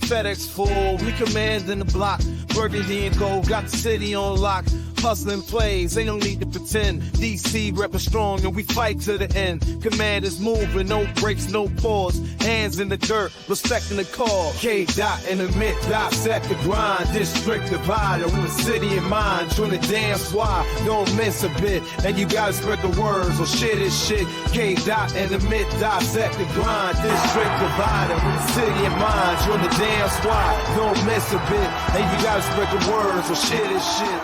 FedEx full, we commanding the block. Burgundy and gold, got the city on lock. Hustling plays, they don't need to pretend. DC reppin' strong and we fight to the end. Commanders moving, no breaks, no pause. Hands in the dirt, respecting the call. K-Dot in the mid, dissect the grind. District divider with the city in mind. Trying to dance why, don't miss a bit. And you gotta spread the words, or shit is shit. K-Dot in the mid, dissect the grind. District divider with the city in mind. Trying to dance why, don't miss a bit. And you gotta spread the words, or shit is shit.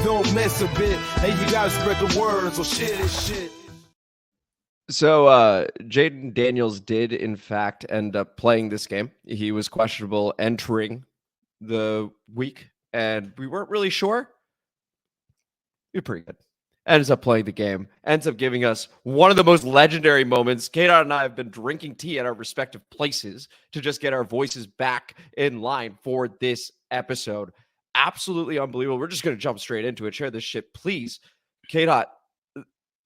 Don't miss a bit, and you gotta spread the words, or shit is shit. So Jayden Daniels did in fact end up playing this game. He was questionable entering the week, and we weren't really sure. You're pretty good. Ends up playing the game, ends up giving us one of the most legendary moments. K-Dot and I have been drinking tea at our respective places to just get our voices back in line for this episode. Absolutely unbelievable. We're just going to jump straight into it. Share this shit, please. K-Dot,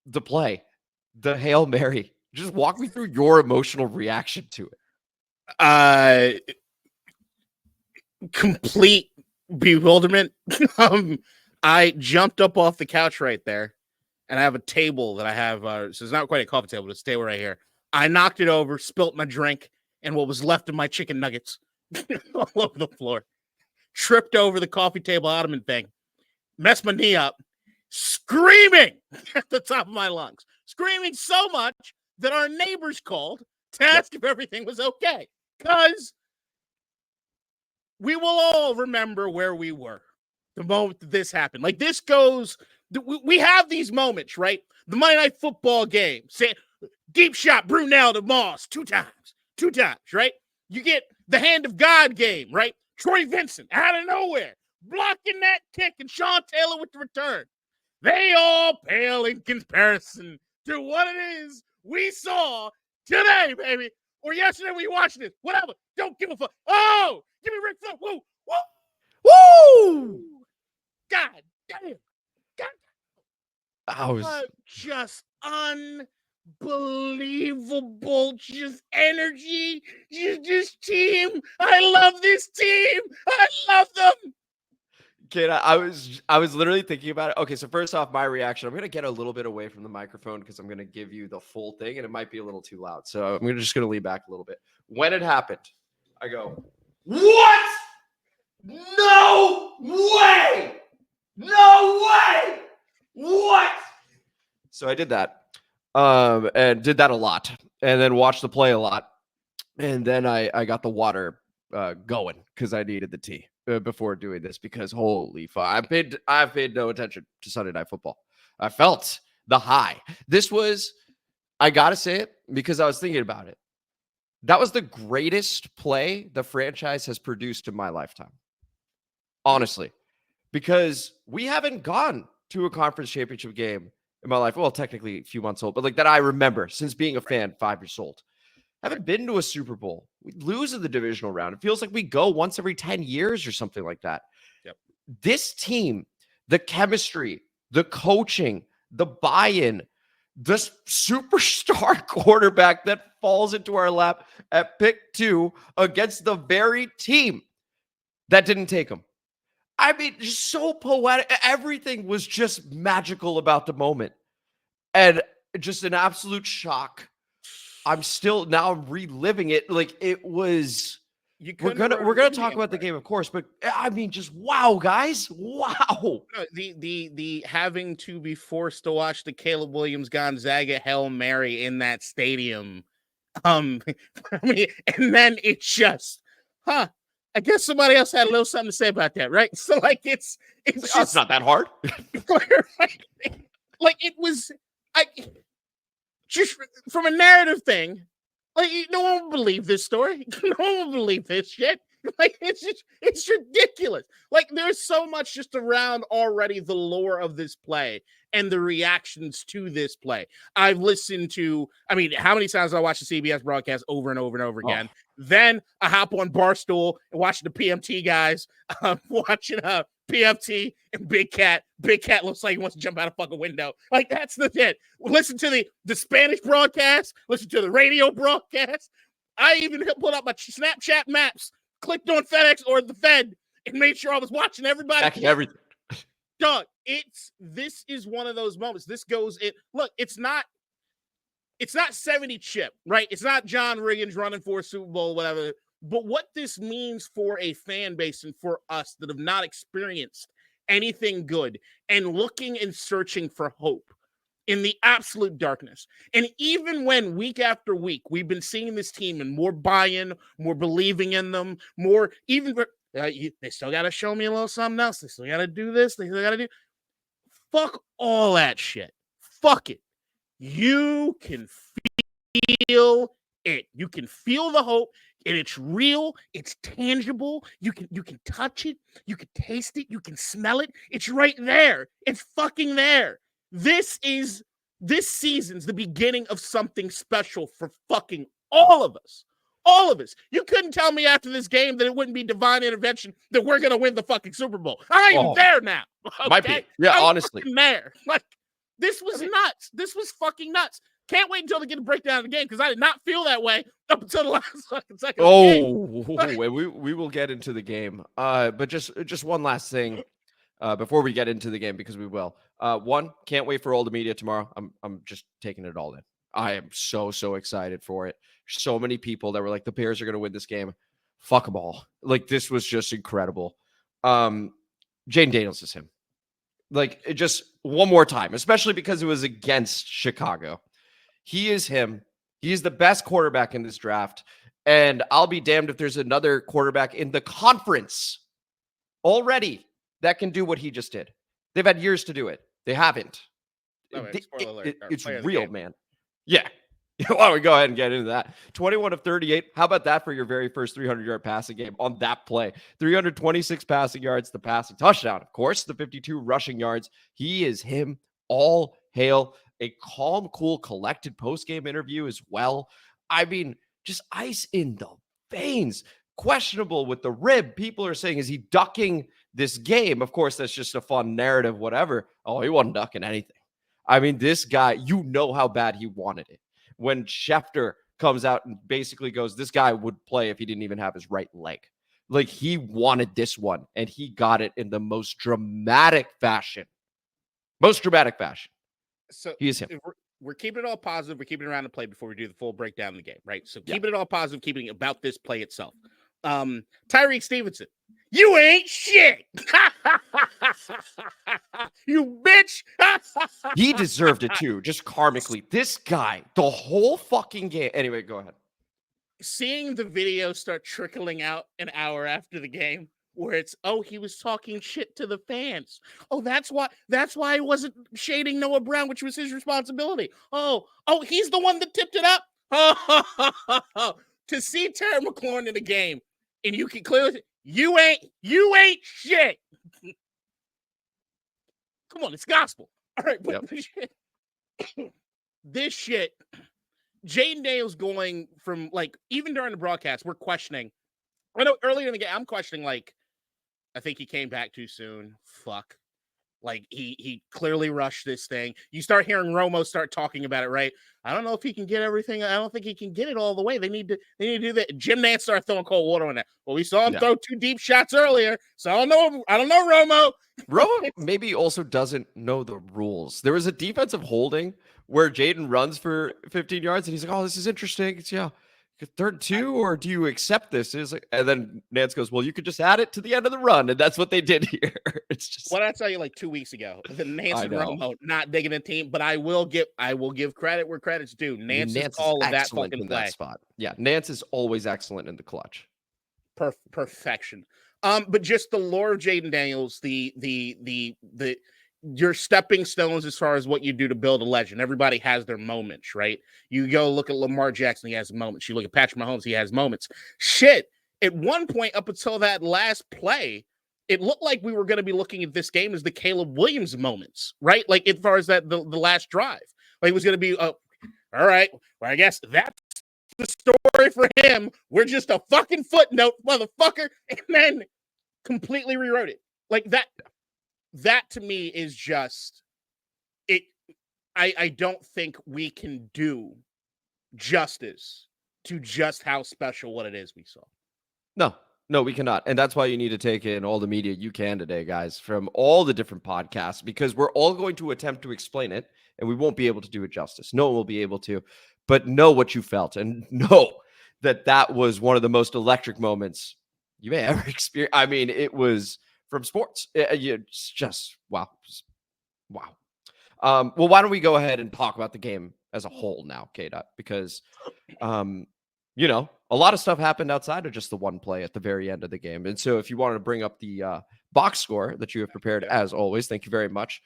the play, the Hail Mary. Just walk me through your emotional reaction to it. Complete bewilderment. I jumped up off the couch right there, and I have a table that I have. So it's not quite a coffee table, but it's a table right here. I knocked it over, spilt my drink, and what was left of my chicken nuggets all over the floor. Tripped over the coffee table ottoman thing, messed my knee up, screaming at the top of my lungs, screaming so much that our neighbors called to ask if everything was okay. Because we will all remember where we were the moment that this happened. Like, this goes, we have these moments, right? The Monday Night Football game, say, deep shot, Brunel to Moss, two times, right? You get the Hand of God game, right? Troy Vincent, out of nowhere, blocking that kick, and Sean Taylor with the return. They all pale in comparison to what it is we saw today, baby. Or yesterday we watched it. Whatever. Don't give a fuck. Oh, give me Rick Flair. Woo, woo, woo. God damn. Just unbelievable, just energy, just team. I love this team. I love them. Kid, I was literally thinking about it. Okay, so first off, my reaction, I'm going to get a little bit away from the microphone because I'm going to give you the full thing, and it might be a little too loud. So I'm just going to lean back a little bit. When it happened, I go, what? No way! No way! What? So I did that, and did that a lot, and then watched the play a lot, and then I got the water going because I needed the tea before doing this, because holy fuck, I paid no attention to Sunday Night Football. I felt the high. This was, I gotta say it because I was thinking about it. That was the greatest play the franchise has produced in my lifetime, honestly, because we haven't gone to a conference championship game in my life. Well, technically a few months old, but like that I remember since being a fan, 5 years old. Haven't been to a Super Bowl. We lose in the divisional round. It feels like we go once every 10 years or something like that. Yep. This team, the chemistry, the coaching, the buy-in, the superstar quarterback that falls into our lap at pick 2 against the very team that didn't take him. I mean, just so poetic. Everything was just magical about the moment. And just an absolute shock. I'm still now reliving it. Like, it was, we're gonna talk about the game, of course, but I mean, just wow, guys. Wow. The having to be forced to watch the Caleb Williams Gonzaga Hail Mary in that stadium. I mean, and then it just, I guess somebody else had a little something to say about that, right? So like it's just not that hard. Like it was, just from a narrative thing, like no one will believe this story. No one will believe this shit. Like it's ridiculous. Like there's so much just around already the lore of this play and the reactions to this play. I've listened to, I mean, how many times I watch the CBS broadcast over and over and over again. Then I hop on Barstool and watch the PMT guys, watching PFT and Big Cat. Big Cat looks like he wants to jump out a fucking window. Like that's the thing. Listen to the Spanish broadcast. Listen to the radio broadcast. I even pulled up my Snapchat maps, clicked on FedEx or the Fed, and made sure I was watching everybody. Checking everything. Doug, this is one of those moments. This goes in. Look, it's not 70 chip, right? It's not John Riggins running for a Super Bowl, whatever. But what this means for a fan base and for us that have not experienced anything good and looking and searching for hope in the absolute darkness. And even when week after week, we've been seeing this team and more buy-in, more believing in them, more even they still got to show me a little something else. They still got to do this. They still got to do. Fuck all that shit. Fuck it. You can feel it. You can feel the hope, and it's real. It's tangible. You can touch it. You can taste it. You can smell it. It's right there. It's fucking there. This season's the beginning of something special for fucking all of us. All of us. You couldn't tell me after this game that it wouldn't be divine intervention that we're going to win the fucking Super Bowl. I'm even there now. Okay? Might be. Yeah, honestly. There. Like, this was nuts. This was fucking nuts. Can't wait until they get a breakdown of the game because I did not feel that way up until the last fucking second. We will get into the game. But just one last thing before we get into the game, because we will. One, can't wait for all the media tomorrow. I'm just taking it all in. I am so excited for it. So many people that were like, the Bears are going to win this game. Fuck them all. Like, this was just incredible. Jayden Daniels is him. Like, just one more time, especially because it was against Chicago. He is him. He is the best quarterback in this draft. And I'll be damned if there's another quarterback in the conference already that can do what he just did. They've had years to do it. They haven't. It's real, man. Yeah. Why don't we go ahead and get into that? 21 of 38. How about that for your very first 300-yard passing game on that play? 326 passing yards, the passing touchdown, of course, the 52 rushing yards. He is him. All hail. A calm, cool, collected post-game interview as well. I mean, just ice in the veins. Questionable with the rib. People are saying, is he ducking this game? Of course, that's just a fun narrative, whatever. Oh, he wasn't ducking anything. I mean, this guy, you know how bad he wanted it. When Schefter comes out and basically goes, this guy would play if he didn't even have his right leg. Like, he wanted this one, and he got it in the most dramatic fashion. So he is him. We're keeping it all positive. We're keeping it around the play before we do the full breakdown of the game, right? So keeping it all positive, keeping it about this play itself. Tyreek Stevenson, you ain't shit. You bitch. He deserved it too, just karmically. This guy, the whole fucking game. Anyway, go ahead. Seeing the video start trickling out an hour after the game, where it's, oh, he was talking shit to the fans. Oh, that's why he wasn't shading Noah Brown, which was his responsibility. Oh, he's the one that tipped it up. To see Terry McLaurin in the game, and you can clearly, you ain't shit. Come on, it's gospel. All right, but this shit, Jayden Daniels going from, like, even during the broadcast, we're questioning. I know earlier in the game, I'm questioning, like, I think he came back too soon. Fuck. Like, he clearly rushed this thing. You start hearing Romo start talking about it, right? I don't know if he can get everything. I don't think he can get it all the way. They need to do that. Jim Nantz started throwing cold water on that. Well, we saw him throw 2 deep shots earlier. So I don't know, Romo. Romo maybe also doesn't know the rules. There was a defensive holding where Jayden runs for 15 yards, and he's like, oh, this is interesting. It's, 3rd 2, or do you accept this? Like, and then Nance goes, well, you could just add it to the end of the run, and that's what they did here. It's just what I tell you, like 2 weeks ago, the Nance and Romo not digging the team, but I will give credit where credit's due. Nance is all of that fucking in play. That spot. Yeah, Nance is always excellent in the clutch. Perfection. But just the lore of Jayden Daniels, your stepping stones as far as what you do to build a legend. Everybody has their moments, right? You go look at Lamar Jackson, he has moments. You look at Patrick Mahomes, he has moments. Shit, at one point up until that last play, it looked like we were going to be looking at this game as the Caleb Williams moments, right? Like as far as that the last drive, like it was going to be, all right, well, I guess that's the story for him. We're just a fucking footnote, motherfucker, and then completely rewrote it like that. That to me is just it. I don't think we can do justice to just how special what it is we saw. No, we cannot. And that's why you need to take in all the media you can today, guys, from all the different podcasts, because we're all going to attempt to explain it and we won't be able to do it justice. No one will be able to, but know what you felt and know that that was one of the most electric moments you may ever experience. I mean, it was from sports. It's just wow. Wow. Well, why don't we go ahead and talk about the game as a whole now, K-Dot, because a lot of stuff happened outside of just the one play at the very end of the game. And so if you wanted to bring up the box score that you have prepared, as always, thank you very much.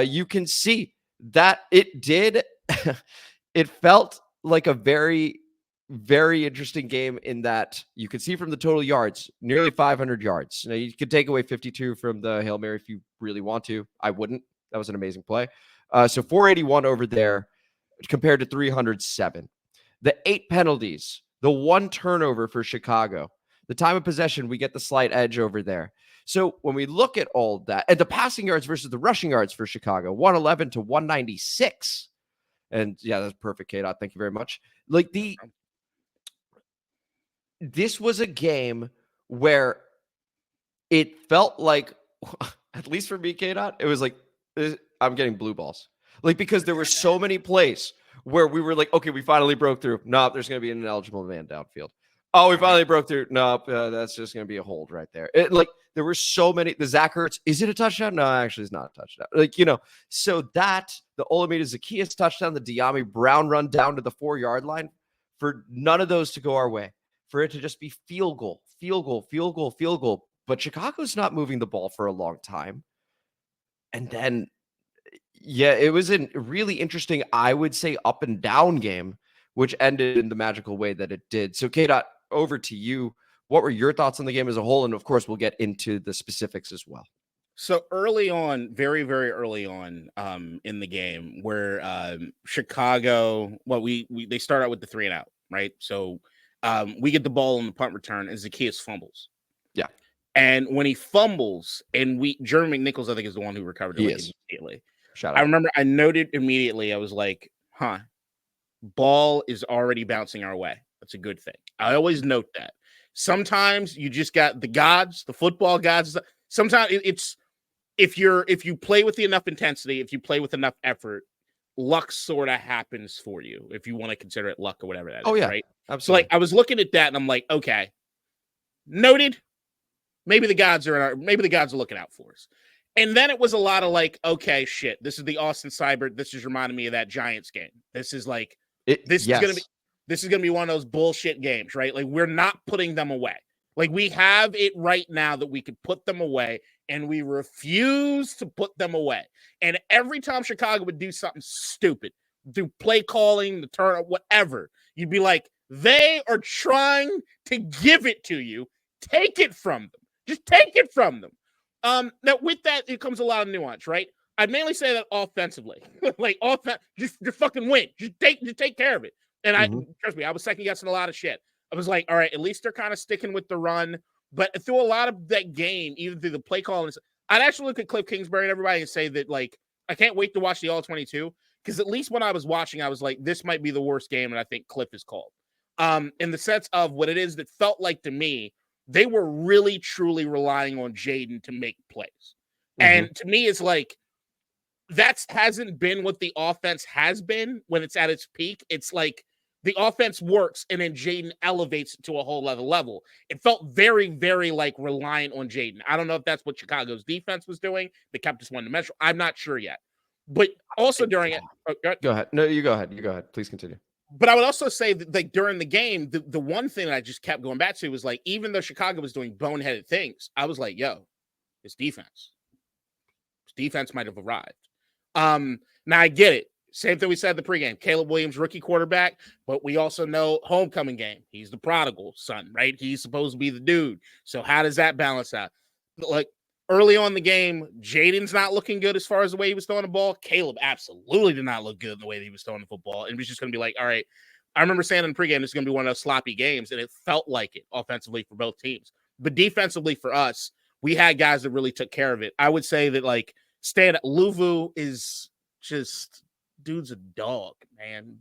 You can see that it did. It felt like a very, very interesting game in that you could see from the total yards, nearly 500 yards. Now, you could take away 52 from the Hail Mary if you really want to. I wouldn't. That was an amazing play. So 481 over there compared to 307. The 8 penalties, the 1 turnover for Chicago, the time of possession, we get the slight edge over there. So when we look at all that, and the passing yards versus the rushing yards for Chicago, 111 to 196. And yeah, that's perfect, K-Dot. Thank you very much. Like this was a game where it felt like, at least for me, K-Dot, it was like, I'm getting blue balls. Like, because there were so many plays where we were like, okay, we finally broke through. Nope, there's going to be an ineligible man downfield. Oh, we finally broke through. Nope, that's just going to be a hold right there. There were so many. The Zach Ertz, is it a touchdown? No, actually, it's not a touchdown. So that, the Olamide Zaccheaus touchdown, the De'Ami Brown run down to the 4-yard line, for none of those to go our way, for it to just be field goal. But Chicago's not moving the ball for a long time. And then, yeah, it was a really interesting, I would say, up and down game, which ended in the magical way that it did. So, K-Dot, over to you. What were your thoughts on the game as a whole? And, of course, we'll get into the specifics as well. So early on, very, very early on in the game, where Chicago, they start out with the 3-and-out, right? So we get the ball on the punt return, and Zaccheaus fumbles. Yeah. And when he fumbles, and Jeremy McNichols, I think, is the one who recovered it immediately. Shout out. I remember I noted immediately, I was like, ball is already bouncing our way. That's a good thing. I always note that. Sometimes you just got the gods, the football gods. Sometimes it's if you play with enough intensity, if you play with enough effort, luck sort of happens for you, if you want to consider it luck or whatever that is, right? Absolutely. So I was looking at that and I'm like, okay, noted. Maybe the gods are looking out for us. And then it was a lot of like, okay, shit, this is the Austin Seibert. This is reminding me of that Giants game. This is like, this is gonna be one of those bullshit games, right? Like, we're not putting them away. Like, we have it right now that we could put them away, and we refuse to put them away. And every time Chicago would do something stupid, do play calling, the turn, whatever, you'd be like, they are trying to give it to you. Take it from them. Just take it from them. Now with that, it comes a lot of nuance, right? I'd mainly say that offensively, like just fucking win, just take care of it. And trust me, I was second guessing a lot of shit. I was like, all right, at least they're kind of sticking with the run. But through a lot of that game, even through the play calling, I'd actually look at Cliff Kingsbury and everybody and say that, like, I can't wait to watch the All 22, because at least when I was watching, I was like, this might be the worst game, and I think Cliff is called. In the sense of what it is that felt like to me, they were really, truly relying on Jayden to make plays. And to me, it's like, that hasn't been what the offense has been when it's at its peak. It's like the offense works, and then Jayden elevates it to a whole other level. It felt very, very like reliant on Jayden. I don't know if that's what Chicago's defense was doing. They kept us one-dimensional. I'm not sure yet. But also during it... Go ahead. No, you go ahead. Please continue. But I would also say that, like, during the game, the one thing that I just kept going back to was, like, even though Chicago was doing boneheaded things, I was like, yo, it's defense. It's Defense might have arrived. Now I get it. Same thing we said in the pregame. Caleb Williams, rookie quarterback, but we also know homecoming game. He's the prodigal son, right? He's supposed to be the dude. So how does that balance out? Like early on in the game, Jayden's not looking good as far as the way he was throwing the ball. Caleb absolutely did not look good in the way that he was throwing the football. And it was just going to be like, all right, I remember saying in the pregame, it's going to be one of those sloppy games, and it felt like it offensively for both teams. But defensively for us, we had guys that really took care of it. I would say that, like, Luvu is just, dude's a dog, man.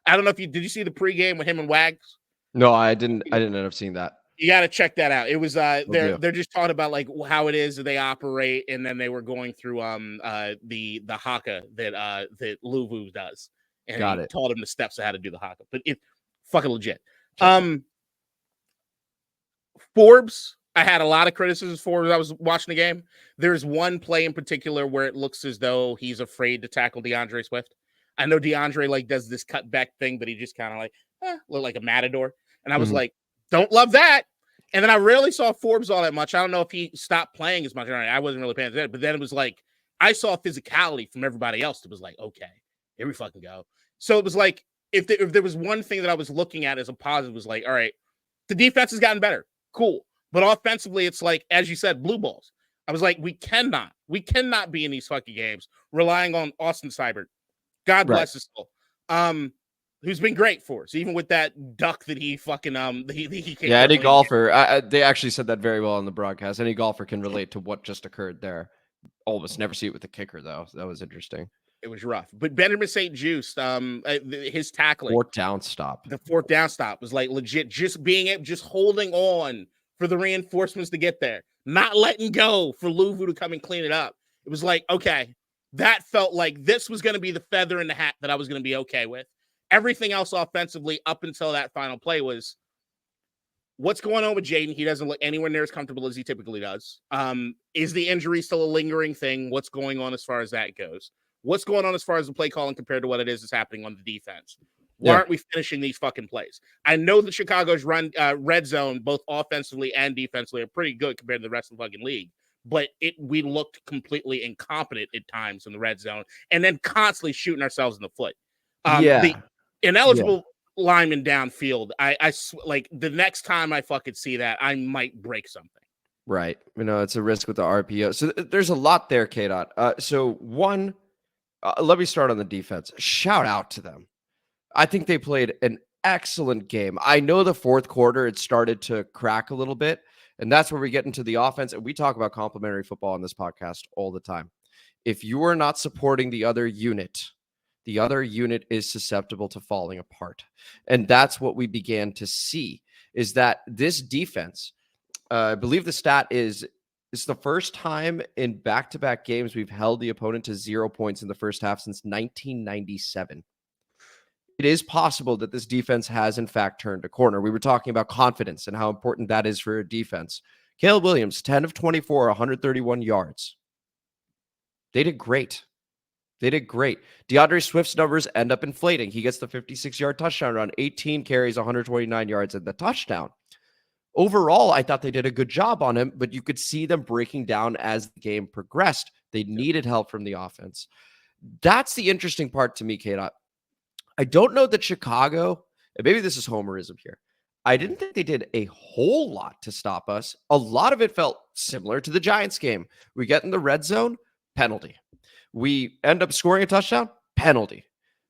I don't know if did you see the pregame with him and Wags? No, I didn't end up seeing that. You got to check that out. It was they're just talking about like how it is that they operate, and then they were going through the haka that Luvu does, and Got he it. taught him the steps of how to do the haka. But it's fucking legit. Forbes, I had a lot of criticisms for as I was watching the game. There's one play in particular where it looks as though he's afraid to tackle DeAndre Swift. I know DeAndre like does this cut back thing, but he just kind of like look like a matador. And I was like, don't love that. And then I rarely saw Forbes all that much. I don't know if he stopped playing as much. I wasn't really paying attention. But then it was like I saw physicality from everybody else. It was like, okay, here we fucking go. So it was like if there was one thing that I was looking at as a positive, was like, all right, the defense has gotten better. Cool. But offensively, it's like, as you said, blue balls. I was like, we cannot be in these fucking games relying on Austin Seibert. God bless his soul. Who's been great for us, even with that duck that he fucking he came. Yeah, any golfer. They actually said that very well on the broadcast. Any golfer can relate to what just occurred there. Almost never see it with the kicker though. So that was interesting. It was rough. But Benjamin St. Juste, his tackling, fourth down stop. The fourth down stop was like legit. Just holding on for the reinforcements to get there, not letting go for Luvu to come and clean it up. It was like, okay, that felt like this was going to be the feather in the hat that I was going to be okay with. Everything else offensively up until that final play was, what's going on with Jayden? He doesn't look anywhere near as comfortable as he typically does. Is the injury still a lingering thing? What's going on as far as that goes? What's going on as far as the play calling compared to what it is that's happening on the defense? Why aren't we finishing these fucking plays? I know that Chicago's red zone, both offensively and defensively, are pretty good compared to the rest of the fucking league. But we looked completely incompetent at times in the red zone, and then constantly shooting ourselves in the foot. The ineligible lineman downfield, I like the next time I fucking see that, I might break something. Right. It's a risk with the RPO. So there's a lot there, K-Dot. So one, let me start on the defense. Shout out to them. I think they played an excellent game. I know the fourth quarter, it started to crack a little bit, and that's where we get into the offense. And we talk about complementary football on this podcast all the time. If you are not supporting the other unit is susceptible to falling apart. And that's what we began to see, is that this defense, I believe the stat is, it's the first time in back-to-back games we've held the opponent to 0 points in the first half since 1997. It is possible that this defense has, in fact, turned a corner. We were talking about confidence and how important that is for a defense. Caleb Williams, 10 of 24, 131 yards. They did great. DeAndre Swift's numbers end up inflating. He gets the 56-yard touchdown run, 18 carries, 129 yards, and the touchdown. Overall, I thought they did a good job on him, but you could see them breaking down as the game progressed. They needed help from the offense. That's the interesting part to me, K-Dot. I don't know that Chicago, and maybe this is homerism here, I didn't think they did a whole lot to stop us. A lot of it felt similar to the Giants game. We get in the red zone, penalty. We end up scoring a touchdown, penalty.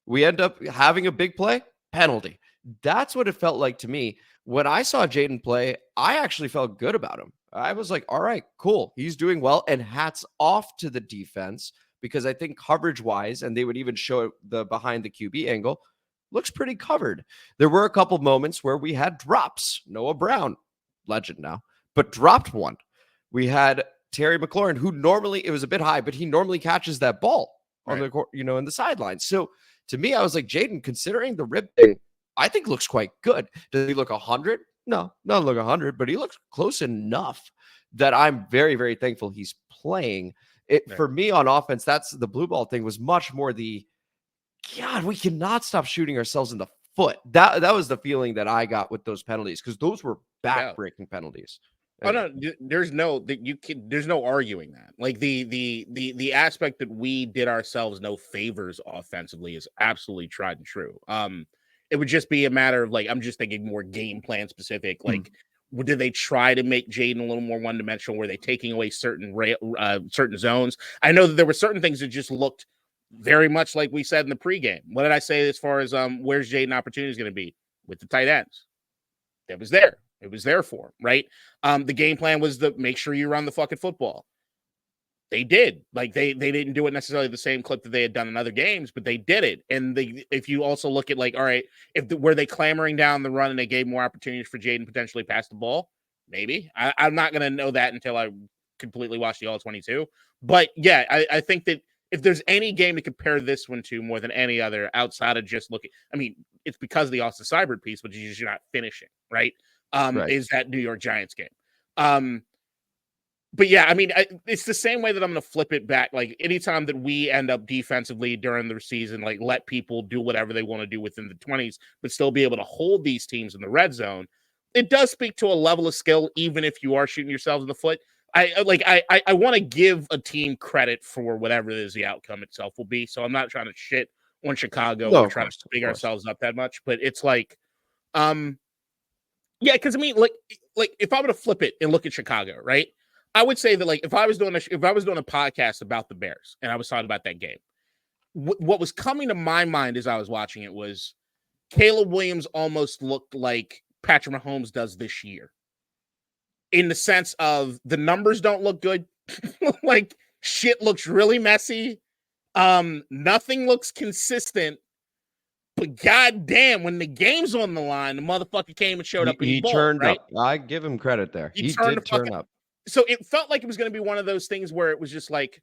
We end up having a big play, penalty. That's what it felt like to me. When I saw Jayden play, I actually felt good about him. I was like, all right, cool. He's doing well, and hats off to the defense, because I think coverage-wise, and they would even show the behind the QB angle, looks pretty covered. There were a couple moments where we had drops. Noah Brown, legend now, but dropped one. We had Terry McLaurin, who normally, it was a bit high, but he normally catches that ball on the, in the sidelines. So to me, I was like, Jayden, considering the rib thing, I think looks quite good. Does he look 100? No, not look 100, but he looks close enough that I'm very, very thankful he's playing. For me on offense, that's the blue ball thing, was much more the, God, we cannot stop shooting ourselves in the foot. That was the feeling that I got with those penalties, because those were back-breaking penalties. Oh no, there's no arguing that. Like the aspect that we did ourselves no favors offensively is absolutely tried and true. It would just be a matter of like I'm just thinking more game plan specific. Like, did they try to make Jayden a little more one dimensional? Were they taking away certain certain zones? I know that there were certain things that just looked very much like we said in the pregame. What did I say as far as where's Jayden opportunity is going to be with the tight ends? That was there. It was there for him, right? The game plan was to make sure you run the fucking football. They did. Like they didn't do it necessarily the same clip that they had done in other games, but they did it. And if you also look at like, all right, were they clamoring down the run and they gave more opportunities for Jayden potentially pass the ball? Maybe. I'm not going to know that until I completely watch the All-22. But yeah, I think that if there's any game to compare this one to more than any other outside of just looking, I mean, it's because of the Austin Seibert piece, which is you're not finishing, right? Is that New York Giants game. But yeah, I mean, it's the same way that I'm going to flip it back. Like anytime that we end up defensively during the season, like let people do whatever they want to do within the 20s, but still be able to hold these teams in the red zone. It does speak to a level of skill, even if you are shooting yourselves in the foot. I want to give a team credit for whatever it is the outcome itself will be. So I'm not trying to shit on Chicago or trying to big ourselves up that much, but it's like, yeah, because I mean, like if I were to flip it and look at Chicago, right? I would say that like if I was doing a podcast about the Bears and I was talking about that game, what was coming to my mind as I was watching it was Caleb Williams almost looked like Patrick Mahomes does this year, in the sense of the numbers don't look good, like shit looks really messy, nothing looks consistent. But goddamn, when the game's on the line, the motherfucker came and showed up. And he turned right? up. I give him credit there. He did turn up. So it felt like it was going to be one of those things where it was just like,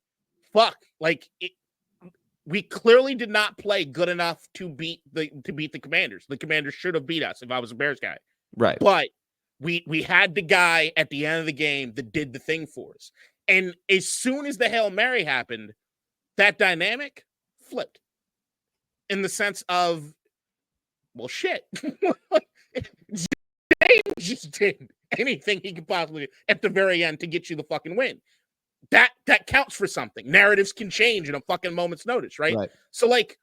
fuck, like we clearly did not play good enough to beat the Commanders. The Commanders should have beat us if I was a Bears guy, right? But we had the guy at the end of the game that did the thing for us. And as soon as the Hail Mary happened, that dynamic flipped. In the sense of, well, shit. James just did anything he could possibly do at the very end to get you the fucking win. That counts for something. Narratives can change in a fucking moment's notice, right? So, like,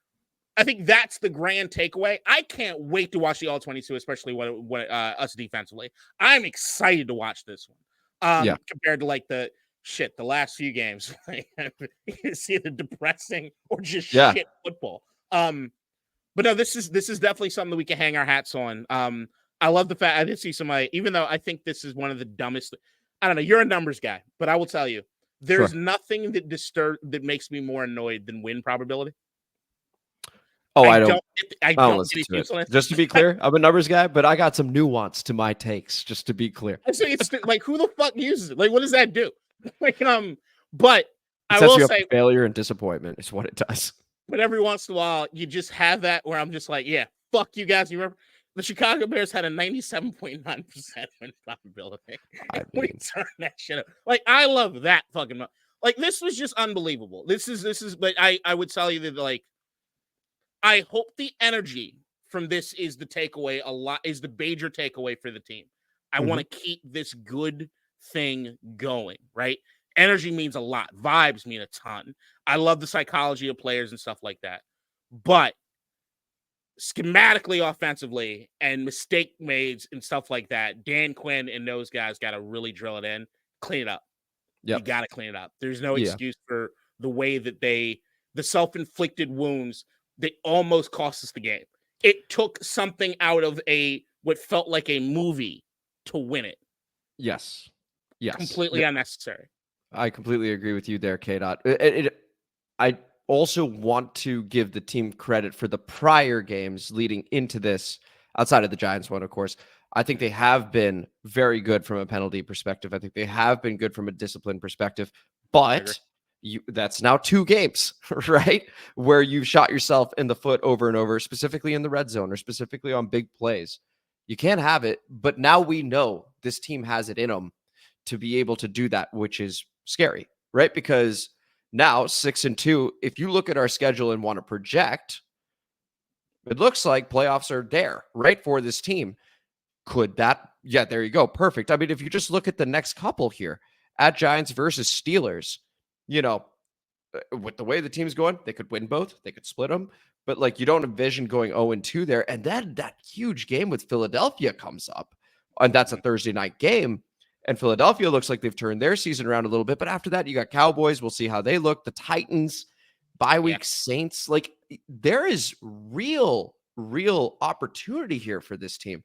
I think that's the grand takeaway. I can't wait to watch the All-22, especially when us defensively. I'm excited to watch this one. Compared to, like, the last few games. It's either depressing or just shit football. But no, this is definitely something that we can hang our hats on. I love the fact I did see somebody, even though I think this is one of the dumbest. I don't know. You're a numbers guy, but I will tell you, there's nothing that makes me more annoyed than win probability. Oh, I don't listen to it. Just to be clear, I'm a numbers guy, but I got some nuance to my takes. Just to be clear, so it's like, who the fuck uses it? Like, what does that do? Like, but I will say failure and disappointment is what it does. But every once in a while, you just have that where I'm just like, yeah, fuck you guys. You remember the Chicago Bears had a 97.9% win probability. We turned that shit up. Like, I love that fucking. Like, this was just unbelievable. This is. But I would tell you that, like, I hope the energy from this is the takeaway. Is the major takeaway for the team. I want to keep this good thing going, right? Energy means a lot. Vibes mean a ton. I love the psychology of players and stuff like that. But schematically, offensively, and mistake made and stuff like that, Dan Quinn and those guys got to really drill it in, clean it up. You got to clean it up. There's no excuse for the way that the self-inflicted wounds that almost cost us the game. It took something out of what felt like a movie to win it. Yes. Completely unnecessary. I completely agree with you there, K-Dot. I also want to give the team credit for the prior games leading into this, outside of the Giants one, of course. I think they have been very good from a penalty perspective. I think they have been good from a discipline perspective. But that's now 2 games, right? Where you've shot yourself in the foot over and over, specifically in the red zone or specifically on big plays. You can't have it. But now we know this team has it in them to be able to do that, which is scary, right? Because now 6-2, if you look at our schedule and want to project, it looks like playoffs are there, right, for this team. Could that? Yeah, there you go. Perfect. I mean, if you just look at the next couple here at Giants versus Steelers, with the way the team's going, they could win both. They could split them. But like, you don't envision going 0-2 there. And then that huge game with Philadelphia comes up. And that's a Thursday night game. And Philadelphia looks like they've turned their season around a little bit. But after that, you got Cowboys. We'll see how they look. The Titans, bye week Saints. Like, there is real opportunity here for this team.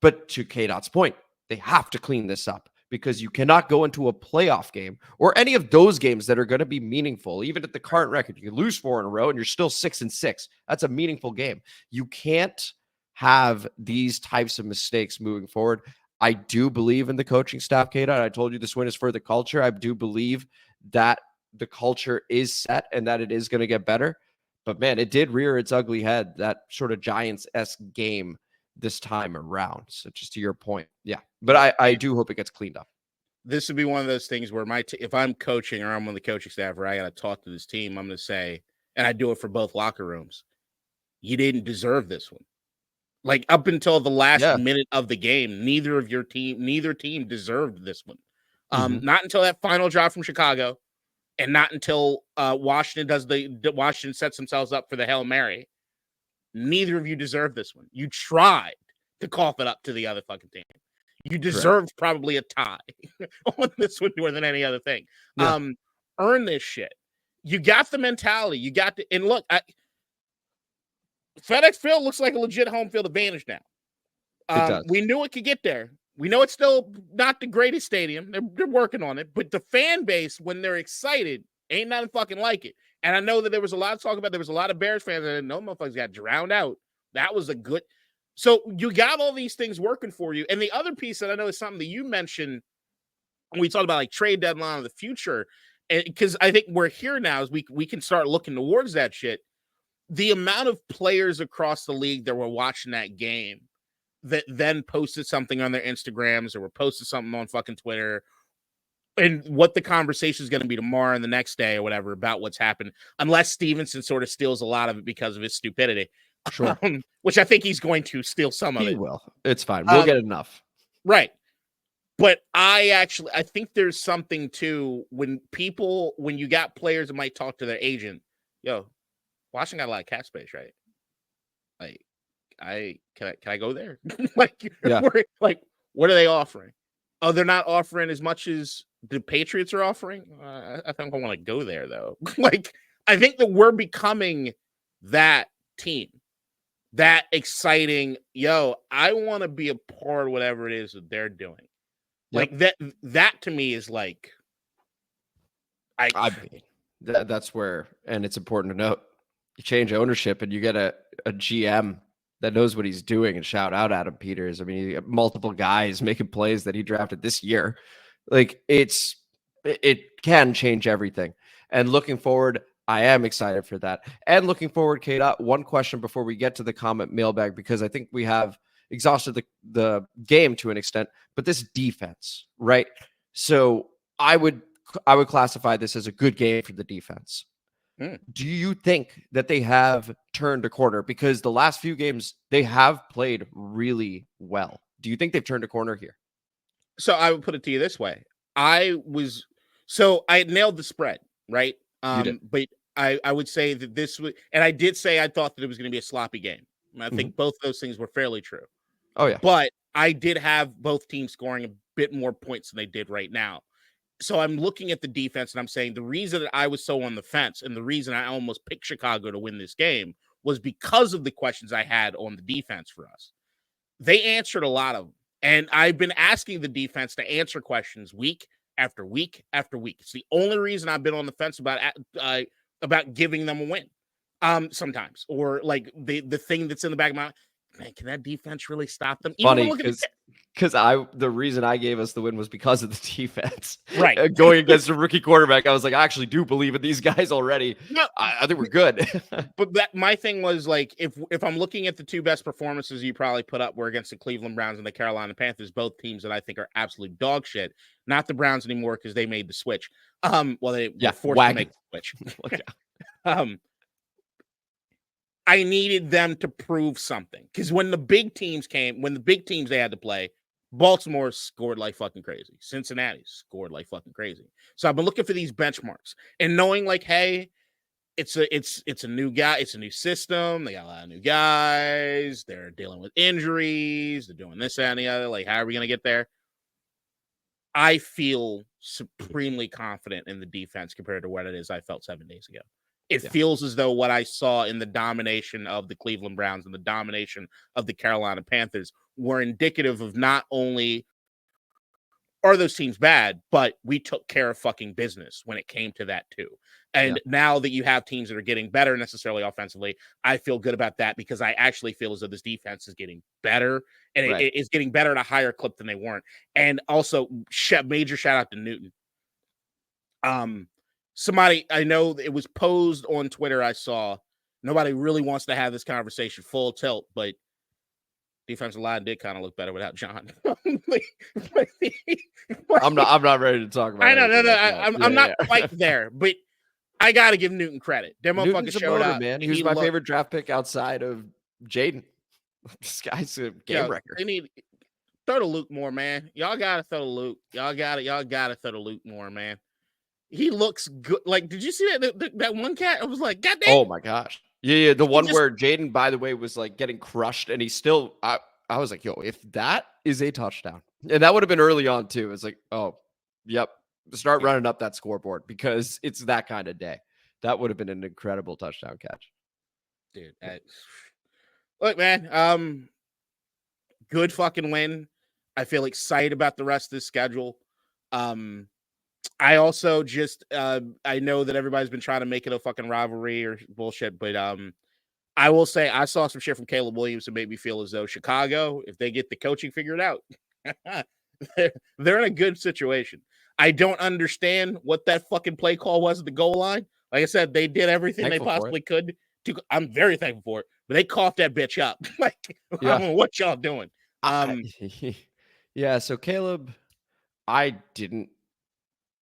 But to K-Dot's point, they have to clean this up, because you cannot go into a playoff game or any of those games that are going to be meaningful. Even at the current record, you can lose 4 in a row and you're still 6-6. That's a meaningful game. You can't have these types of mistakes moving forward. I do believe in the coaching staff, K-Dot. I told you this win is for the culture. I do believe that the culture is set and that it is going to get better. But man, it did rear its ugly head, that sort of Giants-esque game this time around. So just to your point. Yeah. But I do hope it gets cleaned up. This would be one of those things where if I'm coaching or I'm on the coaching staff or I got to talk to this team, I'm going to say, and I do it for both locker rooms, you didn't deserve this one. Like, up until the last minute of the game, neither team deserved this one. Not until that final drive from Chicago, and not until Washington sets themselves up for the Hail Mary. Neither of you deserve this one. You tried to cough it up to the other fucking team. You deserved probably a tie on this one more than any other thing. Yeah. Earn this shit. You got the mentality. And look, FedEx Field looks like a legit home field advantage now. We knew it could get there. We know it's still not the greatest stadium. They're working on it, but the fan base, when they're excited, ain't nothing fucking like it. And I know that there was a lot of talk about, there was a lot of Bears fans that no motherfuckers got drowned out. That was a good. So you got all these things working for you. And the other piece that I know is something that you mentioned when we talked about like trade deadline of the future, because I think we're here now is we can start looking towards that shit. The amount of players across the league that were watching that game that then posted something on their Instagrams or were posted something on fucking Twitter, and what the conversation is going to be tomorrow and the next day or whatever about what's happened, unless Stevenson sort of steals a lot of it because of his stupidity. Sure. Which I think he's going to steal some of it. He will. It's fine. We'll get enough. Right. But I think there's something too when you got players that might talk to their agent, yo, Washington got a lot of cap space, right? Like, can I go there? Like, what are they offering? Oh, they're not offering as much as the Patriots are offering. I think I want to go there though. Like, I think that we're becoming that team, that exciting. Yo, I want to be a part of whatever it is that they're doing. Yep. Like that to me is like, that's where, and it's important to note, you change ownership and you get a GM that knows what he's doing, and shout out Adam Peters. I mean, you have multiple guys making plays that he drafted this year. Like, it can change everything. And looking forward, I am excited for that. And looking forward, Kate, one question before we get to the comment mailbag, because I think we have exhausted the game to an extent, but this defense, right? So I would classify this as a good game for the defense. Do you think that they have turned a corner? Because the last few games, they have played really well. Do you think they've turned a corner here? So I would put it to you this way. I nailed the spread, right? But I would say that this was, and I did say I thought that it was going to be a sloppy game. I think both of those things were fairly true. Oh, yeah. But I did have both teams scoring a bit more points than they did right now. So I'm looking at the defense and I'm saying the reason that I was so on the fence and the reason I almost picked Chicago to win this game was because of the questions I had on the defense for us. They answered a lot of them. And I've been asking the defense to answer questions week after week after week. It's the only reason I've been on the fence about giving them a win sometimes. Or like the thing that's in the back of my mind, man, can that defense really stop them? Funny, because the reason I gave us the win was because of the defense. Right. Going against a rookie quarterback, I was like, I actually do believe in these guys already. No, I think we're good. But my thing was like, if I'm looking at the two best performances you probably put up were against the Cleveland Browns and the Carolina Panthers, both teams that I think are absolute dog shit. Not the Browns anymore because they made the switch. They were forced to make the switch. I needed them to prove something. Because when the big teams they had to play, Baltimore scored like fucking crazy. Cincinnati scored like fucking crazy. So I've been looking for these benchmarks and knowing like, hey, it's a new guy, it's a new system. They got a lot of new guys. They're dealing with injuries. They're doing this, that, and the other. Like, how are we gonna get there? I feel supremely confident in the defense compared to what it is I felt 7 days ago. It feels as though what I saw in the domination of the Cleveland Browns and the domination of the Carolina Panthers were indicative of not only are those teams bad, but we took care of fucking business when it came to that too. And now that you have teams that are getting better necessarily offensively, I feel good about that because I actually feel as though this defense is getting better and it is getting better at a higher clip than they weren't. And also major shout out to Newton. Somebody, I know it was posed on Twitter. I saw nobody really wants to have this conversation full tilt, but defensive line did kind of look better without John. I'm not ready to talk about it. I know, I'm not quite there, but I got to give Newton credit. That motherfucker showed up, man. He was my favorite draft pick outside of Jayden. This guy's a game wrecker. They need throw to Luke more, man. Y'all gotta throw to Luke. Y'all gotta throw to Luke more, man. He looks good. Like, did you see that one cat? I was like, God damn. Oh my gosh. Yeah. The one where Jayden, by the way, was like getting crushed, and he still. I was like, yo, if that is a touchdown, and that would have been early on too. It's like, oh, yep. Start running up that scoreboard because it's that kind of day. That would have been an incredible touchdown catch. Dude, look, man, good fucking win. I feel excited about the rest of the schedule. I also just I know that everybody's been trying to make it a fucking rivalry or bullshit, but I will say I saw some shit from Caleb Williams that made me feel as though Chicago, if they get the coaching figured out, they're in a good situation. I don't understand what that fucking play call was at the goal line. Like I said, they did everything they possibly could. I'm very thankful for it, but they coughed that bitch up. Like, I don't know what y'all doing. Yeah. So Caleb, I didn't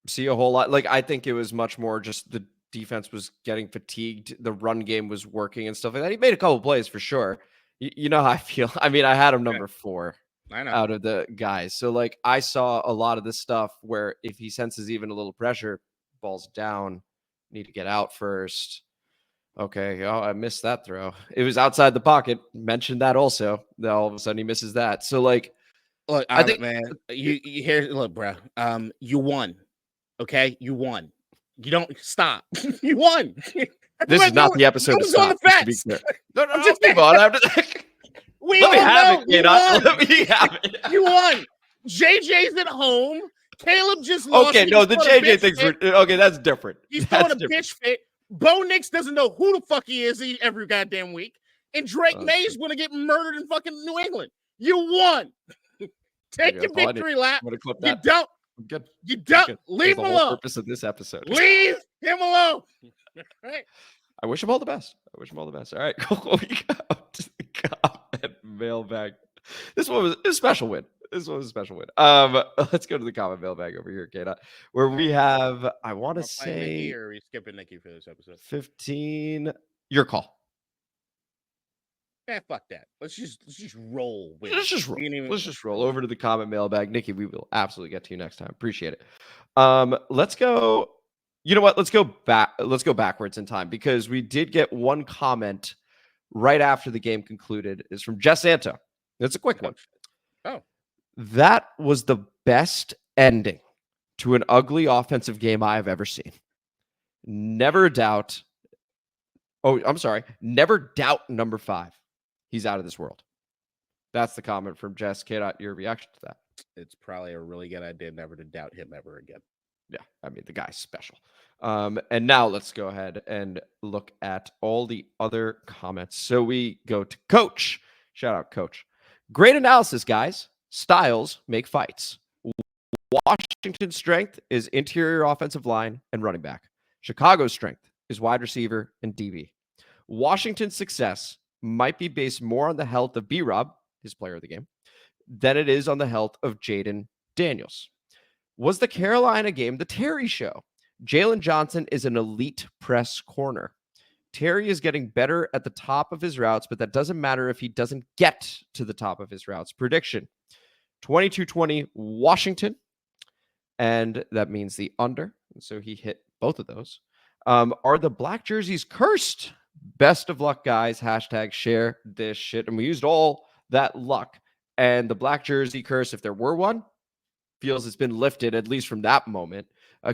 see a whole lot. Like, I think it was much more just the defense was getting fatigued. The run game was working and stuff like that. He made a couple plays for sure. You know how I feel. I mean, I had him number 4. I know. Out of the guys. So like I saw a lot of this stuff where if he senses even a little pressure, ball's down, need to get out first. Okay. Oh, I missed that throw. It was outside the pocket. Mentioned that also. Then all of a sudden he misses that. So like, look, I think, man, you here. Look, bro. You won. Okay, you won. You don't stop. You won. This is not the episode to stop. To be clear. No, just move on after that. Let me have it. Let me have it. You won. JJ's at home. Caleb just lost. Okay, no, the JJ things were okay. That's different. He's throwing a bitch fit. Bo Nix doesn't know who the fuck he is every goddamn week. And Drake May's going to get murdered in fucking New England. You won. Take your victory lap. You don't. Good. You don't. Leave him alone. Purpose of this episode. Leave him alone. Right. I wish him all the best. All right, cool. We go to the comment mailbag. This one was a special win. Let's go to the comment mailbag over here, Kata, where we have, I want to say, Nikki, or are we skipping Nikki for this episode? 15. Your call. Fuck that. Let's just roll with Let's just roll over to the comment mailbag. Nikki, we will absolutely get to you next time. Appreciate it. Let's go. You know what? Let's go back. Let's go backwards in time because we did get one comment right after the game concluded. It's from Jess Santo. It's a quick one. Oh. That was the best ending to an ugly offensive game I have ever seen. Never doubt. Oh, I'm sorry. Never doubt number 5. He's out of this world. That's the comment from Jess. K. Your reaction to that? It's probably a really good idea never to doubt him ever again. Yeah, I mean, the guy's special. And now let's go ahead and look at all the other comments. So we go to Coach. Shout out, Coach. Great analysis, guys. Styles make fights. Washington's strength is interior offensive line and running back. Chicago's strength is wide receiver and DB. Washington's success might be based more on the health of B-Rob, his player of the game, than it is on the health of Jayden Daniels. Was the Carolina game the Terry show? Jalen Johnson is an elite press corner. Terry is getting better at the top of his routes, but that doesn't matter if he doesn't get to the top of his routes. Prediction, 22-20 Washington, and that means the under. So he hit both of those. Are the black jerseys cursed? Best of luck, guys. Hashtag share this shit. And we used all that luck. And the black jersey curse, if there were one, feels it's been lifted, at least from that moment.